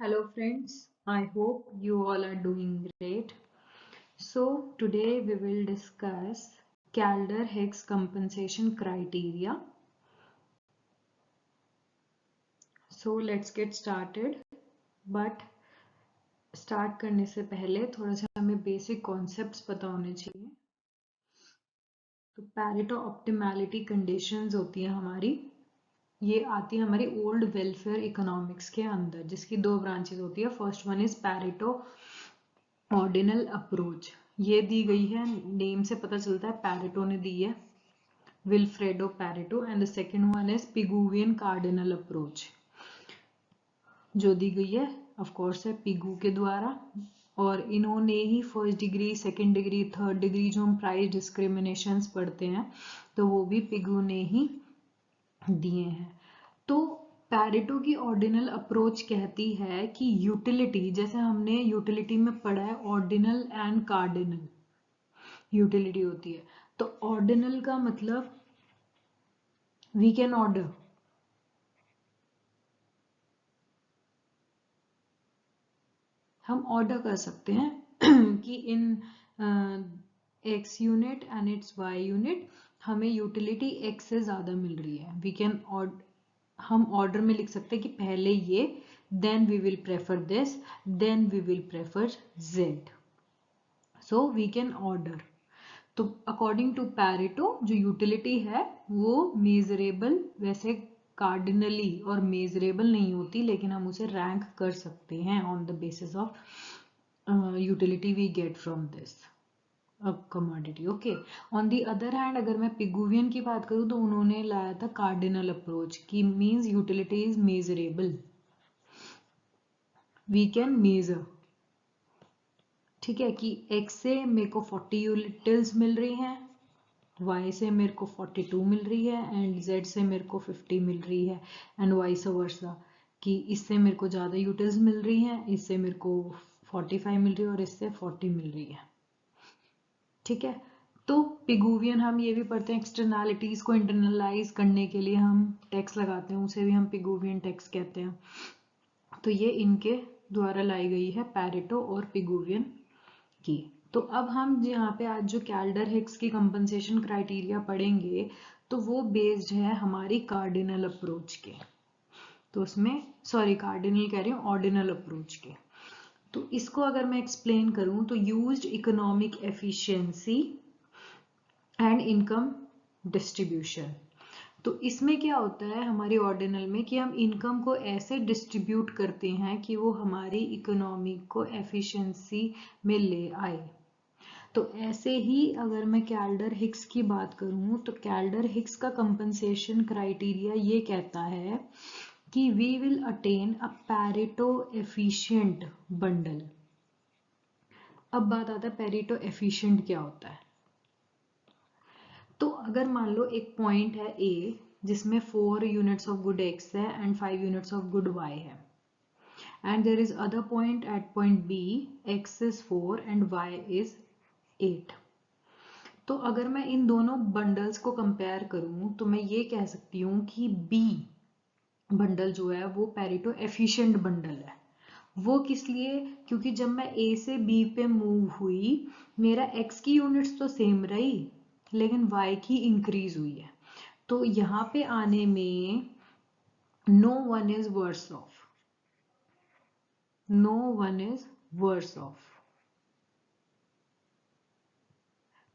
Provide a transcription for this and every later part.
Hello friends, I hope you all are doing great. So today we will discuss Calder-Hicks compensation criteria. So let's get started. But start करने से पहले थोड़ा सा हमें basic concepts पता होने चाहिए। तो पैरेटो ऑप्टिमैलिटी कंडीशंस होती है हमारी, ये आती है हमारी ओल्ड वेलफेयर इकोनॉमिक्स के अंदर, जिसकी दो ब्रांचेस होती है। First one is Pareto ordinal approach, ये दी गई है, नेम से पता चलता है पैरेटो ने दी है, Vilfredo Pareto. And the second one is Pigouvian cardinal approach, जो दी गई है ऑफ कोर्स है पिगू के द्वारा। और इन्होंने ही first degree, second degree, third degree जो हम प्राइस डिस्क्रिमिनेशंस पढ़ते हैं तो वो भी पिगू ने ही दिए हैं। तो पैरेटो की ऑर्डिनल अप्रोच कहती है कि यूटिलिटी, जैसे हमने यूटिलिटी में पढ़ा है ऑर्डिनल एंड कार्डिनल यूटिलिटी होती है। तो ऑर्डिनल का मतलब वी कैन ऑर्डर, हम ऑर्डर कर सकते हैं कि in X unit and its Y unit हमें यूटिलिटी एक्स से ज्यादा मिल रही है। वी कैन हम ऑर्डर में लिख सकते हैं कि पहले ये, then we will prefer this, then we will prefer Z. So we can order. तो अकॉर्डिंग टू पैरेटो जो यूटिलिटी है वो मेजरेबल, वैसे कार्डिनली और मेजरेबल नहीं होती, लेकिन हम उसे रैंक कर सकते हैं on the basis of utility we get from this commodity. Okay, on the other hand अगर मैं पिगुवियन की बात करूं तो उन्होंने लाया था कार्डिनल अप्रोच की, means utility is measurable, we can measure. ठीक है कि x से मेरे को 40 यूटिल्स मिल रही हैं, y से मेरे को 42 मिल रही है एंड z से मेरे को 50 मिल रही है एंड वाइस वर्सा, कि इससे मेरे को ज़्यादा यूटिल्स मिल रही हैं, इससे मेरे को 45 मिल रही है और इससे 40 मिल रही है। ठीक है, तो पिगुवियन हम ये भी पढ़ते हैं, एक्सटर्नैलिटीज को इंटरनलाइज करने के लिए हम टैक्स लगाते हैं, उसे भी हम पिगुवियन टैक्स कहते हैं। तो ये इनके द्वारा लाई गई है पैरेटो और पिगुवियन की। तो अब हम यहाँ पे आज जो कैल्डर हिक्स की कंपनसेशन क्राइटेरिया पढ़ेंगे तो वो बेस्ड है हमारी कार्डिनल अप्रोच के। तो उसमें सॉरी कार्डिनल कह रही हूँ, ऑर्डिनल अप्रोच के। तो इसको अगर मैं एक्सप्लेन करूं तो used economic efficiency and income distribution. तो इसमें क्या होता है हमारी ऑर्डिनल में कि हम इनकम को ऐसे डिस्ट्रीब्यूट करते हैं कि वो हमारी इकोनॉमी को एफिशिएंसी में ले आए। तो ऐसे ही अगर मैं कैल्डर हिक्स की बात करूं तो कैल्डर हिक्स का कंपनसेशन क्राइटेरिया ये कहता है कि we will attain a Pareto efficient bundle. अब बात आता है पैरेटो एफिशिएंट क्या होता है। तो अगर मान लो एक पॉइंट है ए जिसमें 4 यूनिट्स ऑफ गुड एक्स है and 5 units of good Y है, and there is other point at point B, x is 4 and y is 8। तो अगर मैं इन दोनों बंडल्स को कंपेयर करूं तो मैं ये कह सकती हूँ कि B बंडल जो है वो पैरेटो एफिशिएंट बंडल है। वो किस लिए, क्योंकि जब मैं A से B पे मूव हुई मेरा x की यूनिट्स तो सेम रही लेकिन y की इंक्रीज हुई है। तो यहाँ पे आने में no one is worse off, no one is worse off.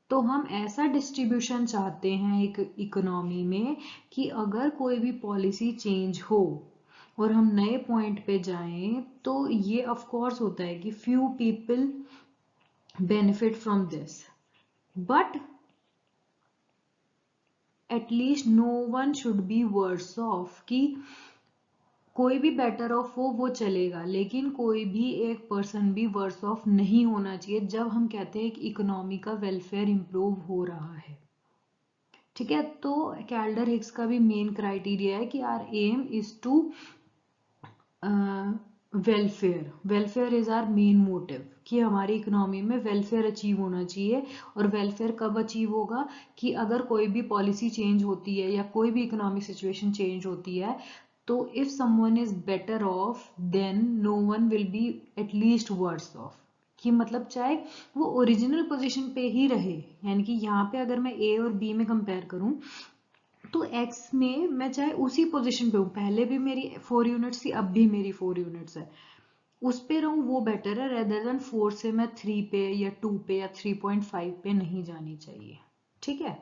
तो हम ऐसा डिस्ट्रीब्यूशन चाहते हैं एक इकोनॉमी में कि अगर कोई भी पॉलिसी चेंज हो और हम नए पॉइंट पे जाएं तो ये ऑफ कोर्स होता है कि few people benefit from this, but at least no one should be worse off, कि कोई भी बेटर ऑफ हो वो चलेगा लेकिन कोई भी एक पर्सन भी वर्स ऑफ नहीं होना चाहिए जब हम कहते हैं कि इकोनॉमी का वेलफेयर इंप्रूव हो रहा है। ठीक है, तो कैल्डर हिक्स का भी मेन क्राइटेरिया है कि our aim is to welfare, welfare is our main motive, कि हमारी इकोनॉमी में वेलफेयर अचीव होना चाहिए। और वेलफेयर कब अचीव होगा, कि अगर कोई भी पॉलिसी चेंज होती है या कोई भी इकोनॉमिक सिचुएशन चेंज होती है तो if someone is better off then no one will be at least worse off, कि मतलब चाहे वो ओरिजिनल पोजीशन पे ही रहे, यानी कि यहाँ पे अगर मैं ए और बी में कंपेयर करूं तो एक्स में मैं चाहे उसी पोजीशन पे हूँ, पहले भी मेरी 4 यूनिट्स थी, अब भी मेरी 4 यूनिट्स है, उस पे रहूं वो बेटर है रेदर देन 4 से मैं 3 पे या 2 पे या 3.5 पे नहीं जानी चाहिए। ठीक है,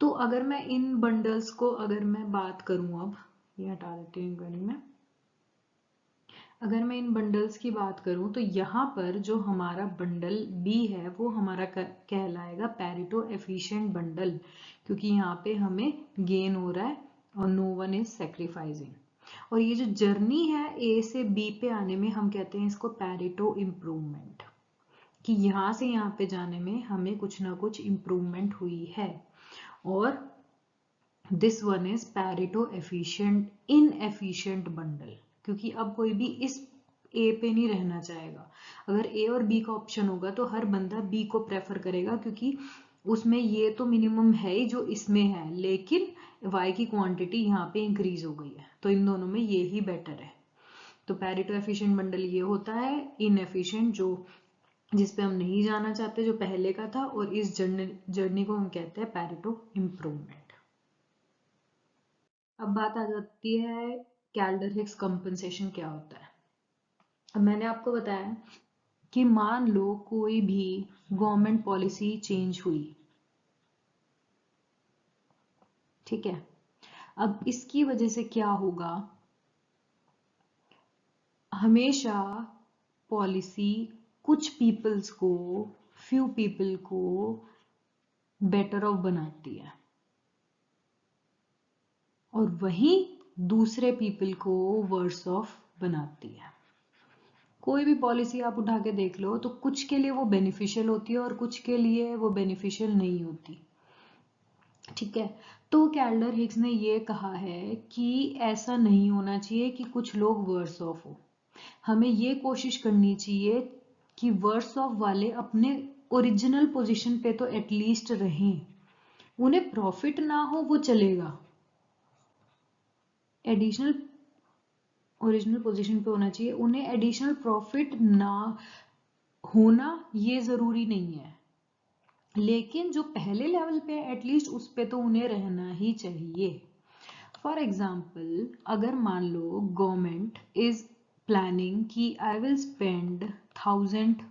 तो अगर मैं इन बंडल्स को अगर मैं बात करूं, अब ये हटा देती हूँ इंक्वायरी में, अगर मैं इन बंडल्स की बात करूं तो यहाँ पर जो हमारा बंडल बी है वो हमारा कहलाएगा पैरेटो एफिशिएंट बंडल, क्योंकि यहाँ पे हमें गेन हो रहा है और नो वन इज सेक्रीफाइसिंग। और ये जो जर्नी है ए से बी पे आने में हम कहते हैं इसको पैरेटो इम्प्रूवमेंट, कि यहाँ से यहाँ पे जाने में हमें कुछ ना कुछ इम्प्रूवमेंट हुई है। और this one is Pareto efficient inefficient bundle, क्योंकि अब कोई भी इस ए पे नहीं रहना चाहेगा। अगर ए और बी का ऑप्शन होगा तो हर बंदा बी को प्रेफर करेगा, क्योंकि उसमें ये तो मिनिमम है ही जो इसमें है, लेकिन y की क्वांटिटी यहाँ पे इंक्रीज हो गई है, तो इन दोनों में ये ही बेटर है। तो पैरेटो एफिशिएंट बंडल ये होता है, इनएफिशिएंट जो जिस पे हम नहीं जाना चाहते, जो पहले का था, और इस जर्नी को हम कहते हैं पैरेटो इम्प्रूवमेंट। अब बात आ जाती है कैल्डर हिक्स कंपनसेशन क्या होता है। अब मैंने आपको बताया कि मान लो कोई भी गवर्नमेंट पॉलिसी चेंज हुई, ठीक है, अब इसकी वजह से क्या होगा, हमेशा पॉलिसी कुछ पीपल्स को, फ्यू पीपल को बेटर ऑफ बनाती है और वहीं दूसरे पीपल को वर्स ऑफ बनाती है। कोई भी पॉलिसी आप उठा के देख लो तो कुछ के लिए वो बेनिफिशियल होती है और कुछ के लिए वो बेनिफिशियल नहीं होती। ठीक है, तो कैल्डर हिक्स ने ये कहा है कि ऐसा नहीं होना चाहिए कि कुछ लोग वर्स ऑफ हो, हमें ये कोशिश करनी चाहिए कि वर्स ऑफ वाले अपने ओरिजिनल पोजीशन पे तो एटलीस्ट रहें, उन्हें प्रॉफिट ना हो वो चलेगा, एडिशनल ओरिजिनल पोजीशन पे होना चाहिए, उन्हें एडिशनल प्रॉफिट ना होना ये जरूरी नहीं है, लेकिन जो पहले लेवल पे एटलीस्ट उस पे तो उन्हें रहना ही चाहिए। फॉर एग्जाम्पल अगर मान लो गवर्नमेंट इज प्लानिंग कि I will spend 1000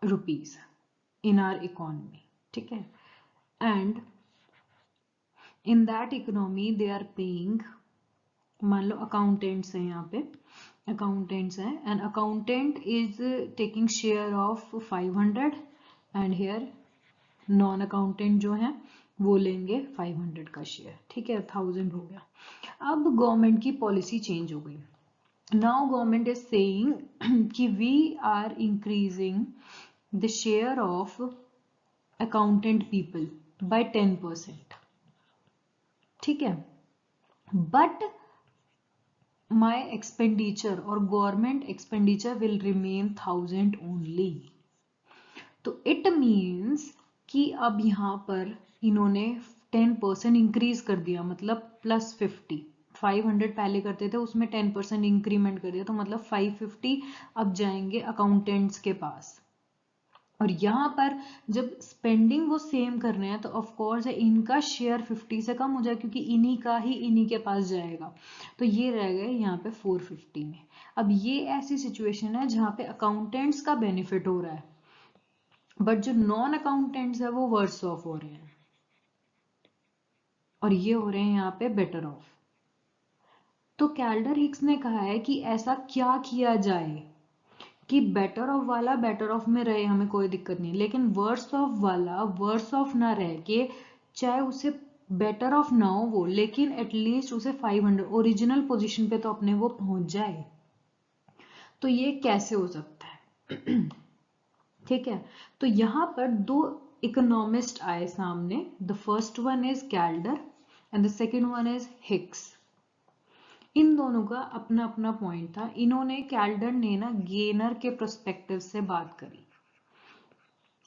rupees in our economy, ठीक है, and in that economy they are paying, मान लो अकाउंटेंट्स हैं यहाँ पे, अकाउंटेंट्स हैं and accountant is taking share of 500 and here non accountant जो है वो लेंगे 500 का शेयर, ठीक है, 1000 हो गया। अब गवर्नमेंट की पॉलिसी चेंज हो गई, नाउ गवर्नमेंट इज सेइंग कि we are increasing the share of accountant people by 10%, ठीक है, बट माई एक्सपेंडिचर और government expenditure will remain 1000 only. तो इट मीन्स कि अब यहाँ पर इन्होंने 10% इंक्रीज कर दिया, मतलब +50, 500 पहले करते थे उसमें 10% इंक्रीमेंट कर दिया, तो मतलब 550 अब जाएंगे अकाउंटेंट्स के पास। और यहाँ पर जब स्पेंडिंग वो सेम कर रहे हैं तो ऑफ कोर्स इनका शेयर 50 से कम हो जाए, क्योंकि इन्हीं का ही इन्हीं के पास जाएगा, तो ये रह गए यहाँ पे 450 में। अब ये ऐसी सिचुएशन है जहाँ पे अकाउंटेंट्स का बेनिफिट हो रहा है, बट जो नॉन अकाउंटेंट्स है वो वर्स ऑफ हो रहे हैं और ये हो रहे हैं यहाँ पे बेटर ऑफ। तो कैल्डर हिक्स ने कहा है कि ऐसा क्या किया जाए कि बेटर ऑफ वाला बेटर ऑफ में रहे, हमें कोई दिक्कत नहीं, लेकिन वर्स ऑफ वाला वर्स ऑफ ना रह के, चाहे उसे बेटर ऑफ ना हो वो, लेकिन एटलीस्ट उसे 500 ओरिजिनल पोजीशन पे तो अपने वो पहुंच जाए। तो ये कैसे हो सकता है? ठीक है, तो यहां पर दो इकोनॉमिस्ट आए सामने, the first one is Kaldor and the second one is Hicks. इन दोनों का अपना अपना पॉइंट था, इन्होंने कैल्डर ने ना गेनर के प्रोस्पेक्टिव से बात करी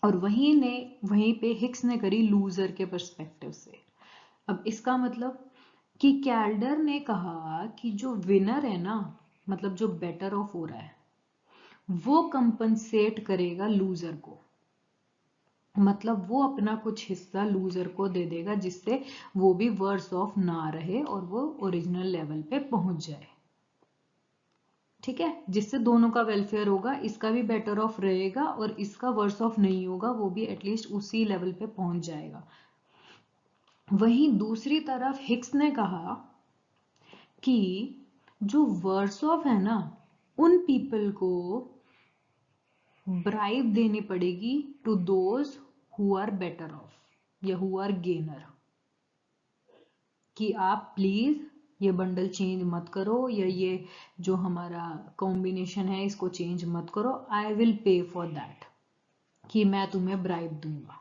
और वहीं पे हिक्स ने करी लूजर के पर्सपेक्टिव से। अब इसका मतलब कि कैल्डर ने कहा कि जो विनर है ना, मतलब जो बेटर ऑफ हो रहा है, वो कंपनसेट करेगा लूजर को, मतलब वो अपना कुछ हिस्सा लूजर को दे देगा जिससे वो भी वर्स ऑफ ना रहे और वो ओरिजिनल लेवल पे पहुंच जाए। ठीक है, जिससे दोनों का वेलफेयर होगा, इसका भी बेटर ऑफ रहेगा और इसका वर्स ऑफ नहीं होगा, वो भी एटलीस्ट उसी लेवल पे पहुंच जाएगा। वहीं दूसरी तरफ हिक्स ने कहा कि जो वर्स ऑफ है ना, उन पीपल को ब्राइब देनी पड़ेगी to those who are better off या हु आर गेनर, कि आप प्लीज ये बंडल चेंज मत करो या ये जो हमारा कॉम्बिनेशन है इसको चेंज मत करो, I will pay for that, कि मैं तुम्हें ब्राइब दूंगा।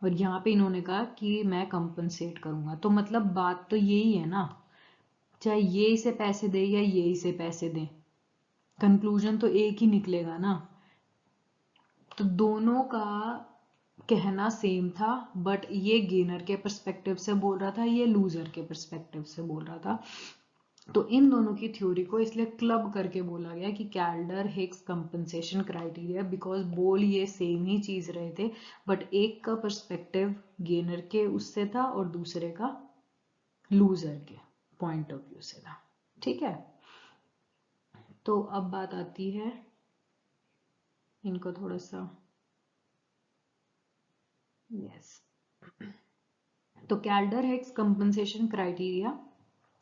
और यहाँ पे इन्होंने कहा कि मैं कंपनसेट करूंगा। तो मतलब बात तो यही है ना, चाहे ये इसे पैसे दे या ये इसे पैसे दे, कंक्लूजन तो एक ही निकलेगा ना। तो दोनों का कहना सेम था, बट ये गेनर के पर्सपेक्टिव से बोल रहा था, ये लूजर के पर्सपेक्टिव से बोल रहा था। तो इन दोनों की थ्योरी को इसलिए क्लब करके बोला गया कि Calder Hicks compensation criteria, because बोल ये सेम ही चीज रहे थे, बट एक का पर्सपेक्टिव गेनर के उससे था और दूसरे का लूजर के पॉइंट ऑफ व्यू से था। ठीक है, तो अब बात आती है इनको थोड़ा सा, यस, तो Kaldor Hicks compensation criteria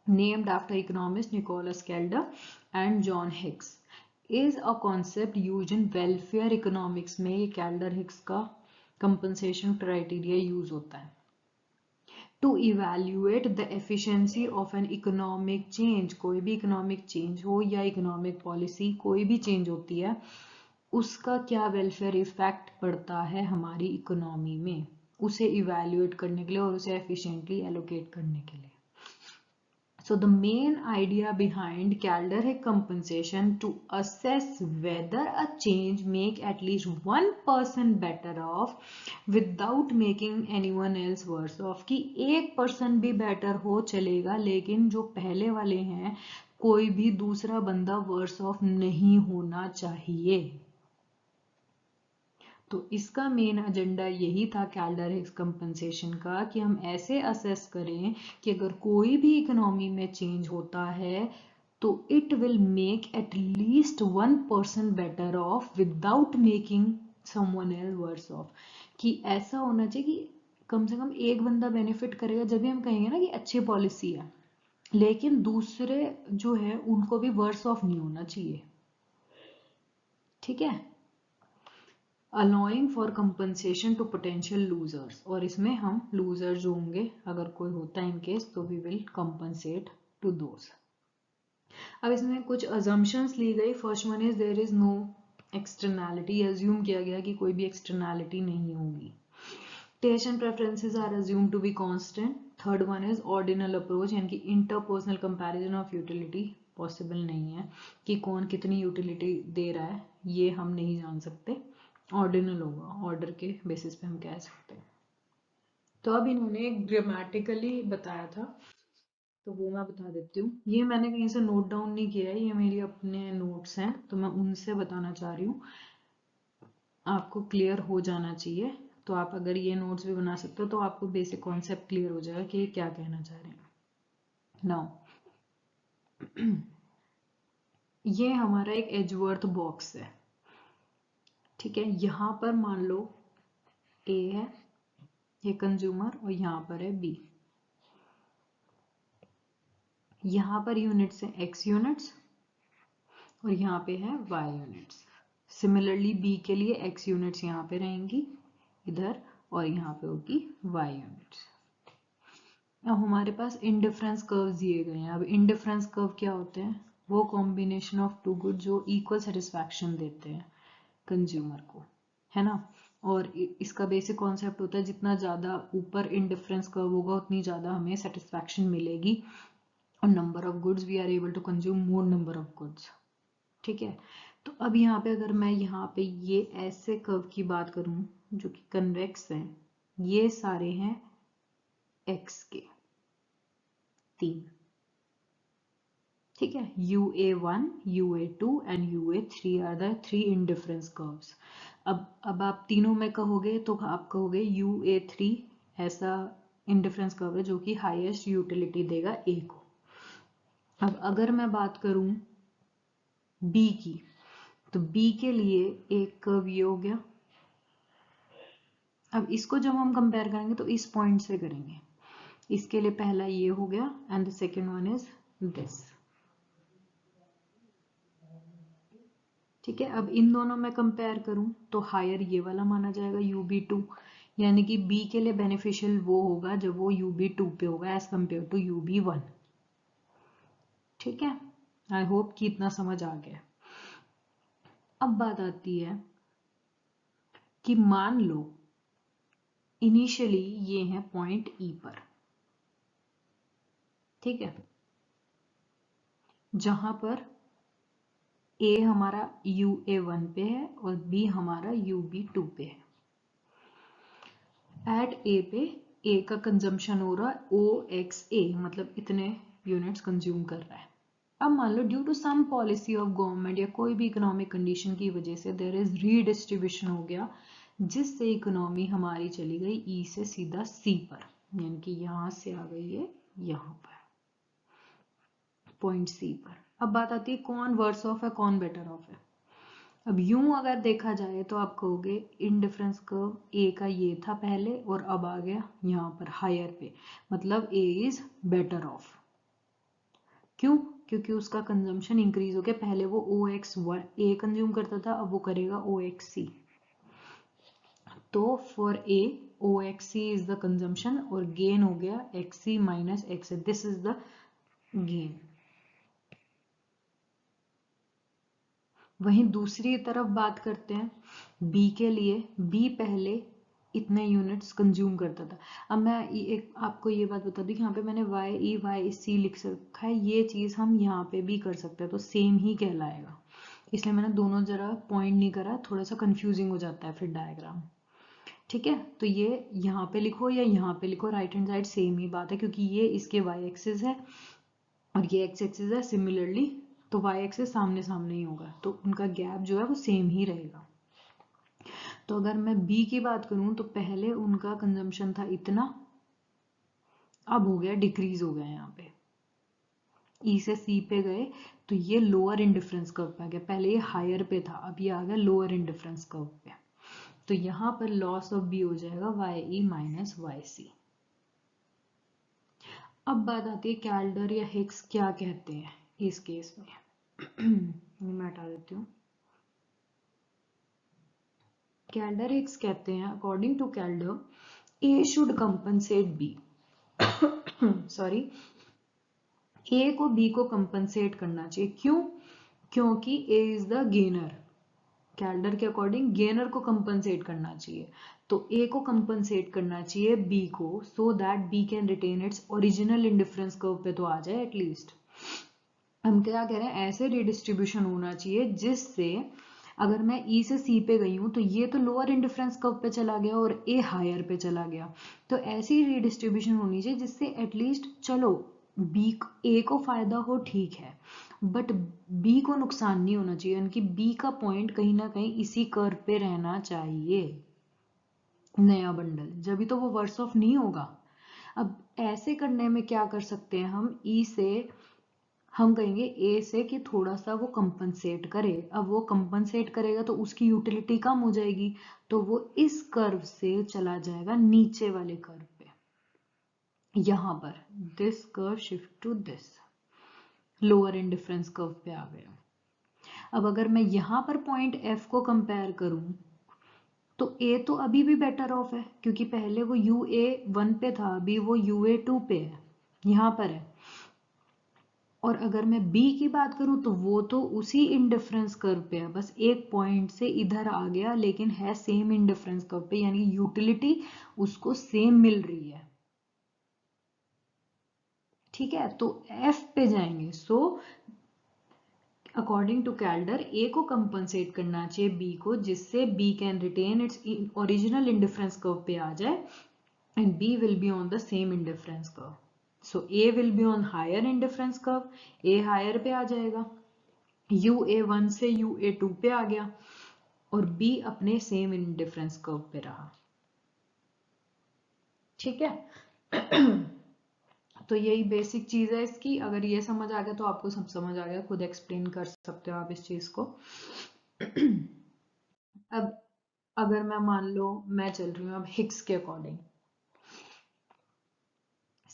named after economist Nicholas Calder and John Hicks is a concept used in welfare economics में ये कैल्डर हिक्स का compensation criteria यूज होता है to evaluate the efficiency of an economic change। कोई भी economic change हो या economic policy कोई भी change होती है, उसका क्या वेलफेयर इफेक्ट पड़ता है हमारी इकोनॉमी में, उसे इवेल्युएट करने के लिए और उसे एफिशिएंटली एलोकेट करने के लिए। So the main idea behind Calder-Hick compensation to assess whether a change make at least one person better off without making anyone else worse off, कि एक person भी better हो चलेगा लेकिन जो पहले वाले हैं कोई भी दूसरा बंदा worse off नहीं होना चाहिए। तो इसका मेन एजेंडा यही था कैल्डर हिक्स कंपनसेशन का, कि हम ऐसे असेस करें कि अगर कोई भी इकोनॉमी में चेंज होता है तो it will make at least one person better off without making someone else worse off, कि ऐसा होना चाहिए कि कम से कम एक बंदा बेनिफिट करेगा, जब भी हम कहेंगे ना कि अच्छी पॉलिसी है, लेकिन दूसरे जो है उनको भी वर्स ऑफ नहीं होना चाहिए। ठीक है, allowing for compensation to potential losers, और इसमें हम लूजर जो होंगे अगर कोई होता है इन केस, तो we will compensate to those। अब इसमें कुछ assumptions ली गई। First one is there is no externality, assume किया गया कि कोई भी externality नहीं होगी। Taste and preferences are assumed to be constant। Third one is ordinal approach, यानी कि interpersonal comparison of utility possible नहीं है, कि कौन कितनी यूटिलिटी दे रहा है ये हम नहीं जान सकते, ऑर्डिनल होगा, ऑर्डर के बेसिस पे हम कह सकते हैं। तो अब इन्होंने ग्रामेटिकली बताया था, तो वो मैं बता देती हूँ। ये मैंने कहीं से नोट डाउन नहीं किया है, ये मेरी अपने नोट्स हैं, तो मैं उनसे बताना चाह रही हूँ, आपको क्लियर हो जाना चाहिए। तो आप अगर ये नोट्स भी बना सकते हो तो आपको बेसिक कॉन्सेप्ट क्लियर हो जाएगा कि ये क्या कहना चाह रहे हैं। नाउ ये हमारा एक एजवर्थ बॉक्स है, ठीक है, यहाँ पर मान लो ए है, ये कंज्यूमर, और यहाँ पर है बी। यहाँ पर यूनिट्स है एक्स यूनिट्स और यहाँ पे है वाई यूनिट्स। सिमिलरली बी के लिए एक्स यूनिट्स यहाँ पे रहेंगी इधर और यहाँ पे होगी वाई यूनिट्स। अब हमारे पास इंडिफरेंस कर्व दिए गए हैं। अब इंडिफरेंस कर्व क्या होते हैं? वो कॉम्बिनेशन ऑफ टू गुड जो इक्वल सेटिस्फैक्शन देते हैं कंज्यूमर को, है ना। और इसका बेसिक कॉन्सेप्ट होता है जितना ज्यादा ऊपर इंडिफरेंस कर्व होगा उतनी ज्यादा हमें सेटिस्फैक्शन मिलेगी, और number of goods we are able to consume more number of goods. ठीक है, तो अब यहाँ पे अगर मैं यहाँ पे ये ऐसे कर्व की बात करूं जो कि कन्वेक्स हैं, ये सारे हैं एक्स के, 3, ठीक है। UA1, UA2 and UA3 are the 3 indifference curves. अब आप तीनों में कहोगे तो आप कहोगे UA3 ऐसा इंडिफरेंस कर्व है जो कि हाईएस्ट यूटिलिटी देगा A को। अब अगर मैं बात करूं B की, तो B के लिए एक कर्व ये हो गया। अब इसको जब हम कंपेयर करेंगे तो इस पॉइंट से करेंगे। इसके लिए पहला ये हो गया and the second one is this, ठीक है। अब इन दोनों में कंपेयर करूं तो हायर ये वाला माना जाएगा UB2, यानी कि B के लिए बेनिफिशियल वो होगा जब वो UB2 पे होगा एज कंपेयर टू UB1, ठीक है। आई होप कि इतना समझ आ गया। अब बात आती है कि मान लो इनिशियली ये है पॉइंट E पर, ठीक है, जहां पर A हमारा UA1 पे है और B हमारा UB2 पे है। एट A पे A का कंजम्पशन हो रहा है OXA, मतलब इतने यूनिट्स कंज्यूम कर रहा है। अब मान लो due to some policy of government या कोई भी इकोनॉमिक कंडीशन की वजह से देयर इज रीडिस्ट्रीब्यूशन हो गया, जिससे इकोनॉमी हमारी चली गई E से सीधा C पर, यानी कि यहां से आ गई है यहां पर पॉइंट C पर। अब बात आती है कौन वर्स ऑफ है कौन बेटर ऑफ है। अब यूं अगर देखा जाए तो आप कहोगे इंडिफरेंस कर्व A का ये था पहले और अब आ गया यहाँ पर हायर पे, मतलब A इज बेटर ऑफ। क्यों? क्योंकि उसका कंजम्पशन इंक्रीज हो गया। पहले वो OX1A कंज्यूम करता था, अब वो करेगा OXC। तो for A OXC is the consumption और गेन हो गया XC minus XA, this is the gain. वहीं दूसरी तरफ बात करते हैं B के लिए। B पहले इतने यूनिट्स कंज्यूम करता था। अब मैं एक आपको ये बात बता दूं कि यहाँ पे मैंने YC लिख रखा है, ये चीज हम यहाँ पे भी कर सकते हैं तो सेम ही कहलाएगा, इसलिए मैंने दोनों जरा पॉइंट नहीं करा, थोड़ा सा कंफ्यूजिंग हो जाता है फिर डायग्राम, ठीक है। तो ये यहाँ पे लिखो या यहाँ पे लिखो, राइट हैंड साइड सेम ही बात है, क्योंकि ये इसके Y एक्सिस है और ये X एक्सिस है। सिमिलरली तो Y एक्सिस सामने सामने ही होगा, तो उनका गैप जो है वो सेम ही रहेगा। तो अगर मैं B की बात करूं तो पहले उनका कंजम्पशन था इतना, अब हो गया डिक्रीज हो गया। यहाँ पे E से C पे गए तो ये लोअर इंडिफरेंस कर्व पे आ गया, पहले ये हायर पे था, अब ये आ गया लोअर इंडिफरेंस कर्व पे। तो यहाँ पर लॉस ऑफ B हो जाएगा YE माइनस YC। अब बात आती है कैल्डर या हिक्स क्या कहते हैं इस केस में। मैं हटा देती हूँ। कैल्डर हिक्स कहते हैं according to Kaldor A should compensate B sorry, A को B को कंपनसेट करना चाहिए। क्यों? क्योंकि A is the gainer. Kaldor के अकॉर्डिंग गेनर को कंपनसेट करना चाहिए, तो A को कंपनसेट करना चाहिए B को, so that B can retain its original indifference curve पे तो आ जाए एटलीस्ट। हम क्या कह रहे हैं, ऐसे रिडिस्ट्रीब्यूशन होना चाहिए जिससे अगर मैं E से C पे गई हूं तो ये तो लोअर इंडिफरेंस कर्व पे चला गया और A हायर पे चला गया, तो ऐसी रिडिस्ट्रीब्यूशन होनी चाहिए जिससे एटलीस्ट चलो A को फायदा हो, ठीक है, बट B को नुकसान नहीं होना चाहिए, यानी कि B का पॉइंट कहीं ना कहीं इसी कर्व पे रहना चाहिए, नया बंडल, जब तो वो वर्स ऑफ नहीं होगा। अब ऐसे करने में क्या कर सकते हैं हम, E से हम कहेंगे A से कि थोड़ा सा वो कंपनसेट करे। अब वो कंपनसेट करेगा तो उसकी यूटिलिटी कम हो जाएगी, तो वो इस कर्व से चला जाएगा नीचे वाले कर्व पे, यहां पर this curve shift to this, lower indifference curve पे आ गया। अब अगर मैं यहां पर पॉइंट F को कंपेयर करूं तो A तो अभी भी बेटर ऑफ है, क्योंकि पहले वो UA1 पे था, अभी वो UA2 पे है, यहां पर है। और अगर मैं B की बात करूं तो वो तो उसी इंडिफरेंस कर्व पे है, बस एक पॉइंट से इधर आ गया, लेकिन है सेम इंडिफरेंस कर्व पे, यानी यूटिलिटी उसको सेम मिल रही है, ठीक है। तो F पे जाएंगे, so according to Kaldor A को कंपनसेट करना चाहिए B को, जिससे B can retain its original indifference curve पे आ जाए and B will be on the same indifference curve. So A will be on higher indifference curve, A higher पे आ जाएगा, UA1 से UA2 पे आ गया और B अपने सेम इन डिफरेंस कर्व पे रहा। ठीक है। तो यही बेसिक चीज है इसकी। अगर ये समझ आ गया तो आपको सब समझ आ गया, खुद एक्सप्लेन कर सकते हो आप इस चीज को। अब अगर मैं मान लो मैं चल रही हूँ अब हिग्स के अकॉर्डिंग,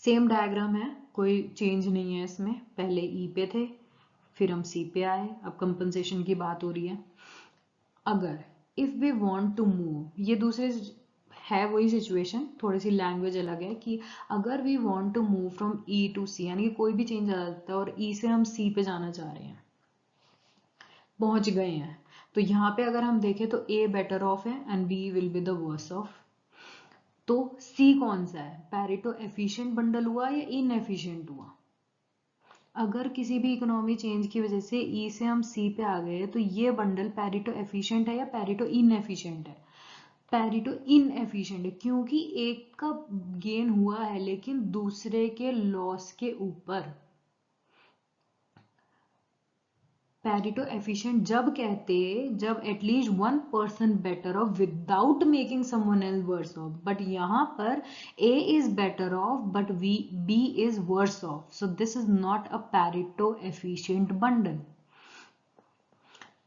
सेम डायग्राम है, कोई चेंज नहीं है इसमें। पहले ई पे थे, फिर हम सी पे आए, अब कंपनसेशन की बात हो रही है। अगर if we want to move, ये दूसरे है वही सिचुएशन, थोड़ी सी लैंग्वेज अलग है कि अगर we want to move from E to C, यानी कि कोई भी चेंज आ जाता है और ई से हम सी पे जाना चाह रहे हैं, पहुंच गए हैं, तो यहाँ पे अगर हम देखें तो ए बेटर ऑफ है and B will be the worse off. तो सी कौन सा है, पैरेटो एफिशिएंट बंडल हुआ या इनएफिशिएंट हुआ? अगर किसी भी इकोनॉमी चेंज की वजह से ई से हम सी पे आ गए तो ये बंडल पैरेटो एफिशिएंट है या पैरेटो इनएफिशिएंट है? पैरेटो इनएफिशिएंट है, क्योंकि एक का गेन हुआ है लेकिन दूसरे के लॉस के ऊपर। पैरेटो एफिशिएंट जब कहते, जब at least one person better off without making someone else worse off, but यहां पर A is better off but B is worse off, so this is not a Pareto efficient bundle.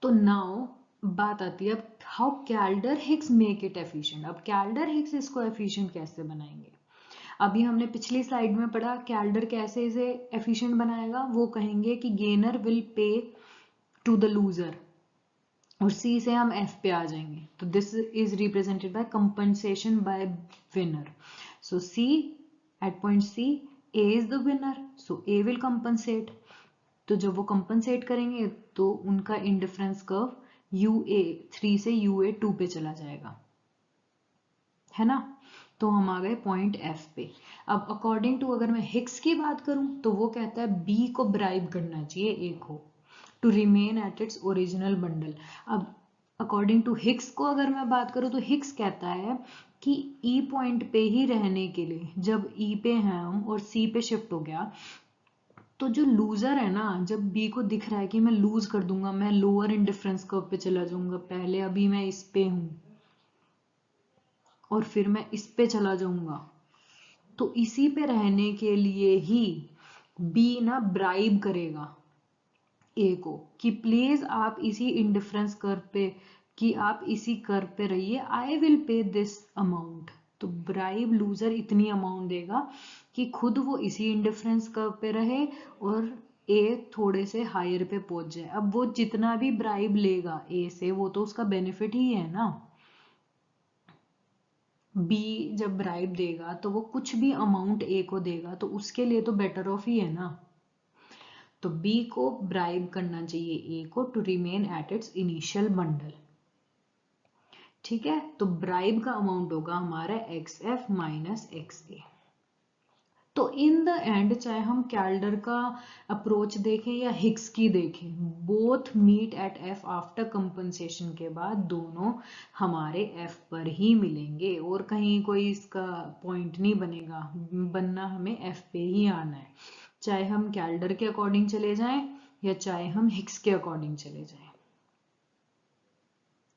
तो now बात आती है अब how Kaldor Hicks make it efficient. अब Kaldor Hicks इसको efficient कैसे बनाएंगे? अभी हमने पिछली स्लाइड में पढ़ा कैल्डर कैसे इसे एफिशिएंट बनाएगा, वो कहेंगे कि gainer will pay to the loser, और सी से हम एफ पे आ जाएंगे, तो this is represented by compensation by winner. So C at point C, A is the winner, so A will compensate. तो जब वो कंपनसेट करेंगे तो उनका इंडिफरेंस कर्व UA3 से UA2 पे चला जाएगा, है ना। तो हम आ गए पॉइंट एफ पे। अब अकॉर्डिंग टू अगर मैं हिग्स की बात करूं तो वो कहता है बी को ब्राइब करना चाहिए ए को to remain at its original bundle. अब अकॉर्डिंग टू हिग्स को अगर मैं बात करूं तो हिग्स कहता है कि ई पॉइंट पे ही रहने के लिए, जब ई पे हैं हम और सी पे शिफ्ट हो गया, तो जो लूजर है ना, जब बी को दिख रहा है कि मैं लूज कर दूंगा, मैं लोअर इंडिफरेंस कर्व पे चला जाऊंगा, पहले अभी मैं इस पे हूं और फिर मैं इस पे चला जाऊंगा, तो इसी पे रहने के लिए ही बी ना ब्राइब करेगा ए को कि प्लीज आप इसी इंडिफरेंस कर्व पे, कि आप इसी कर्व पे रहिए, I will pay this amount. तो ब्राइब लूजर इतनी अमाउंट देगा कि खुद वो इसी इंडिफरेंस कर्व पे रहे और ए थोड़े से हायर पे पहुंच जाए। अब वो जितना भी ब्राइब लेगा ए से वो तो उसका बेनिफिट ही है ना। बी जब ब्राइब देगा तो वो कुछ भी अमाउंट ए को देगा तो उसके लिए तो बेटर ऑफ ही है ना। तो बी को ब्राइब करना चाहिए ए को to remain at its initial bundle. ठीक है, तो ब्राइब का अमाउंट होगा हमारा XF माइनस XA। तो इन द एंड चाहे हम कैल्डर का अप्रोच देखें या हिग्स की देखें, both meet at F after compensation के बाद दोनों हमारे एफ पर ही मिलेंगे और कहीं कोई इसका पॉइंट नहीं बनेगा, बनना हमें एफ पे ही आना है, चाहे हम कैल्डर के अकॉर्डिंग चले जाएं या चाहे हम हिग्स के अकॉर्डिंग चले जाएं।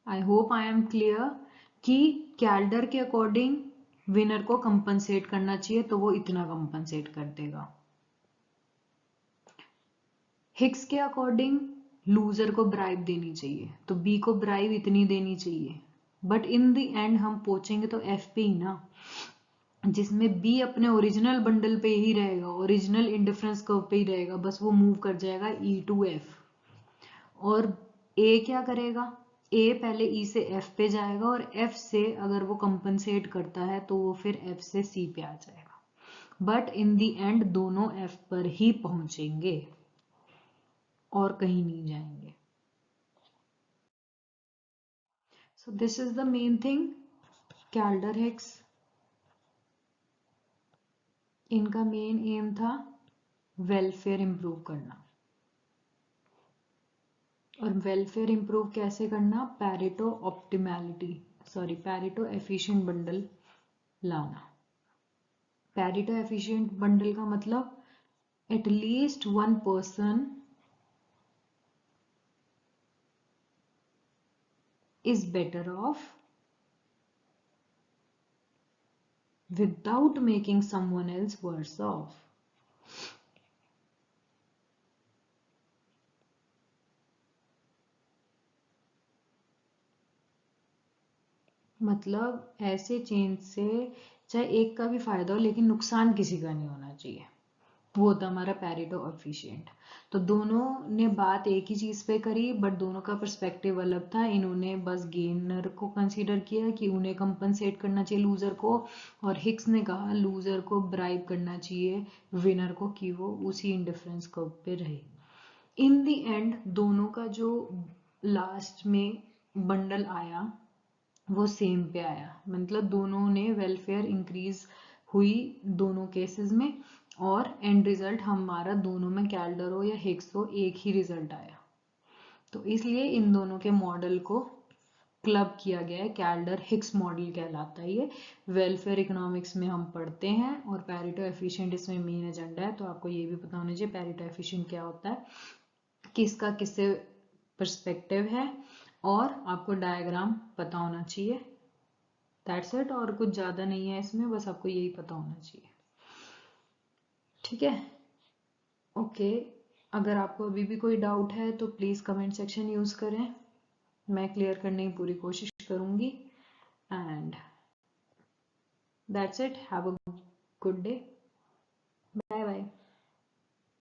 I hope I am clear कि कैल्डर के अकॉर्डिंग विनर को कंपनसेट करना चाहिए तो वो इतना कंपनसेट कर देगा, हिग्स के अकॉर्डिंग लूजर को ब्राइब देनी चाहिए तो बी को ब्राइब इतनी देनी चाहिए, बट इन द एंड हम पहुंचेंगे तो एफ पे ही ना, जिसमें बी अपने ओरिजिनल बंडल पे ही रहेगा, ओरिजिनल इंडिफरेंस कर्व पे ही रहेगा, बस वो मूव कर जाएगा ई टू एफ। और ए क्या करेगा, ए पहले ई से एफ पे जाएगा और एफ से अगर वो कंपनसेट करता है तो वो फिर एफ से सी पे आ जाएगा, बट इन द एंड दोनों एफ पर ही पहुंचेंगे और कहीं नहीं जाएंगे। सो this is the main thing, Calder Higgs इनका मेन एम था वेलफेयर इंप्रूव करना, और वेलफेयर इंप्रूव कैसे करना, Pareto optimality, sorry Pareto efficient bundle लाना। पैरेटो एफिशिएंट बंडल का मतलब at least one person is better off without making someone else worse off. मतलब ऐसे चेंज से चाहे एक का भी फायदा हो लेकिन नुकसान किसी का नहीं होना चाहिए, वो होता हमारा पैरेटो एफिशिएंट। तो दोनों ने बात एक ही चीज पे करी बट दोनों का पर्सपेक्टिव अलग था। इन्होंने बस गेनर को कंसीडर किया कि उन्हें कंपनसेट करना चाहिए लूजर को, और हिक्स ने कहा लूजर को ब्राइब करना चाहिए विनर को कि वो उसी इंडिफरेंस कर्व पे रहे। इन द एंड दोनों का जो लास्ट में बंडल आया वो सेम पे आया, मतलब दोनों ने वेलफेयर इंक्रीज हुई दोनों केसेस में, और एंड रिजल्ट हमारा दोनों में कैल्डर या हिक्स हो एक ही रिजल्ट आया। तो इसलिए इन दोनों के मॉडल को क्लब किया गया है, कैल्डर हिक्स मॉडल कहलाता है ये। वेलफेयर इकोनॉमिक्स में हम पढ़ते हैं और पैरेटो एफिशिएंट इसमें मेन एजेंडा है। तो आपको ये भी पता होना चाहिए पैरेटो एफिशिएंट क्या होता है, किसका किससे पर्सपेक्टिव है, और आपको डायग्राम पता होना चाहिए। दैट्स इट, और कुछ ज़्यादा नहीं है इसमें, बस आपको यही पता होना चाहिए। ठीक है, ओके। अगर आपको अभी भी कोई डाउट है तो प्लीज़ कमेंट सेक्शन यूज़ करें, मैं क्लियर करने की पूरी कोशिश करूँगी। And that's it, have a good day, bye bye.